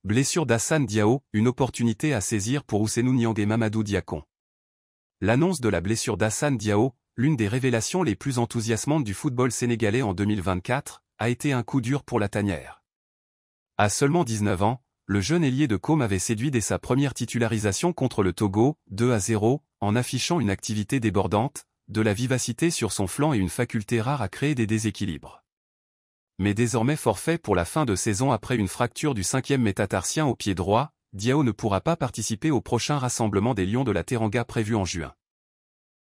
Blessure d'Hassane Diao, une opportunité à saisir pour Ousseynou Niang et Mamadou Diakon. L'annonce de la blessure d'Hassane Diao, l'une des révélations les plus enthousiasmantes du football sénégalais en 2024, a été un coup dur pour la tanière. À seulement 19 ans, le jeune ailier de Com avait séduit dès sa première titularisation contre le Togo, 2-0, en affichant une activité débordante, de la vivacité sur son flanc et une faculté rare à créer des déséquilibres. Mais désormais forfait pour la fin de saison après une fracture du 5e métatarsien au pied droit, Diao ne pourra pas participer au prochain rassemblement des Lions de la Teranga prévu en juin.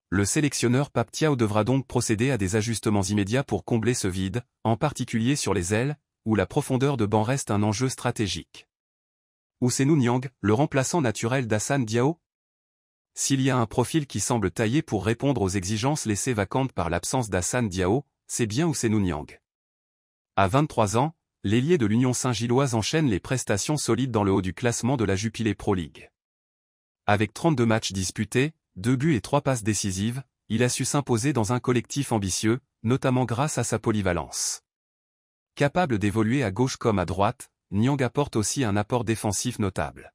Le sélectionneur Pape Thiaw devra donc procéder à des ajustements immédiats pour combler ce vide, en particulier sur les ailes, où la profondeur de banc reste un enjeu stratégique. Ousseynou Niang, le remplaçant naturel d'Hassane Diao? S'il y a un profil qui semble taillé pour répondre aux exigences laissées vacantes par l'absence d'Hassane Diao, c'est bien Ousseynou Niang. À 23 ans, l'ailier de l'Union Saint-Gilloise enchaîne les prestations solides dans le haut du classement de la Jupiler Pro League. Avec 32 matchs disputés, 2 buts et 3 passes décisives, il a su s'imposer dans un collectif ambitieux, notamment grâce à sa polyvalence. Capable d'évoluer à gauche comme à droite, Niang apporte aussi un apport défensif notable.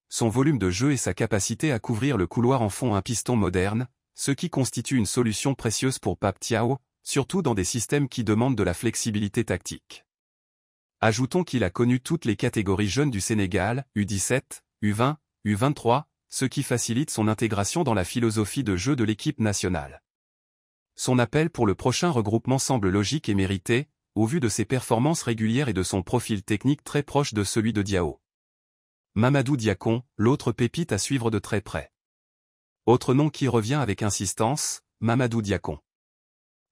Son volume de jeu et sa capacité à couvrir le couloir en font un piston moderne, ce qui constitue une solution précieuse pour Pape Thiaw, surtout dans des systèmes qui demandent de la flexibilité tactique. Ajoutons qu'il a connu toutes les catégories jeunes du Sénégal, U17, U20, U23, ce qui facilite son intégration dans la philosophie de jeu de l'équipe nationale. Son appel pour le prochain regroupement semble logique et mérité, au vu de ses performances régulières et de son profil technique très proche de celui de Diao. Mamadou Diakon, l'autre pépite à suivre de très près. Autre nom qui revient avec insistance, Mamadou Diakon.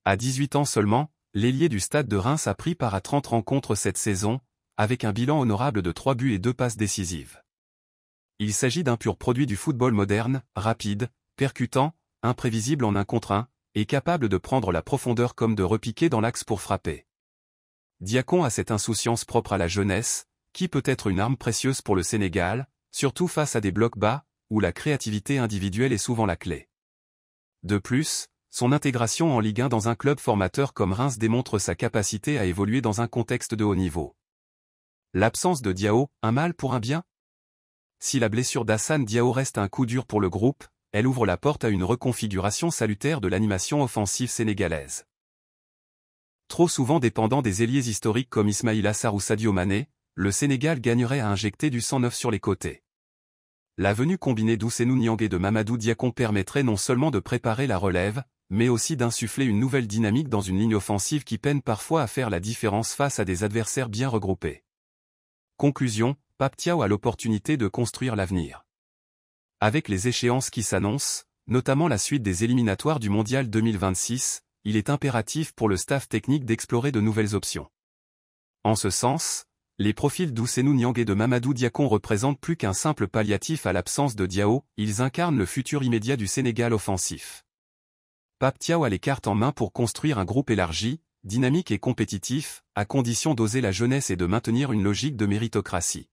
À 18 ans seulement, l'ailier du Stade de Reims a pris part à 30 rencontres cette saison, avec un bilan honorable de 3 buts et 2 passes décisives. Il s'agit d'un pur produit du football moderne, rapide, percutant, imprévisible en 1 contre 1, et capable de prendre la profondeur comme de repiquer dans l'axe pour frapper. Diakon a cette insouciance propre à la jeunesse, qui peut être une arme précieuse pour le Sénégal, surtout face à des blocs bas, où la créativité individuelle est souvent la clé. De plus, son intégration en Ligue 1 dans un club formateur comme Reims démontre sa capacité à évoluer dans un contexte de haut niveau. L'absence de Diao, un mal pour un bien? Si la blessure d'Hassane Diao reste un coup dur pour le groupe, elle ouvre la porte à une reconfiguration salutaire de l'animation offensive sénégalaise. Trop souvent dépendant des ailiers historiques comme Ismaïla Sarr ou Sadio Mané, le Sénégal gagnerait à injecter du sang neuf sur les côtés. La venue combinée d'Ousseynou Niang et de Mamadou Diakon permettrait non seulement de préparer la relève, mais aussi d'insuffler une nouvelle dynamique dans une ligne offensive qui peine parfois à faire la différence face à des adversaires bien regroupés. Conclusion, Pape Thiaw a l'opportunité de construire l'avenir. Avec les échéances qui s'annoncent, notamment la suite des éliminatoires du Mondial 2026, il est impératif pour le staff technique d'explorer de nouvelles options. En ce sens, les profils d'Ousseynou Niang et de Mamadou Diakon représentent plus qu'un simple palliatif à l'absence de Diao, ils incarnent le futur immédiat du Sénégal offensif. Pape Thiaw a les cartes en main pour construire un groupe élargi, dynamique et compétitif, à condition d'oser la jeunesse et de maintenir une logique de méritocratie.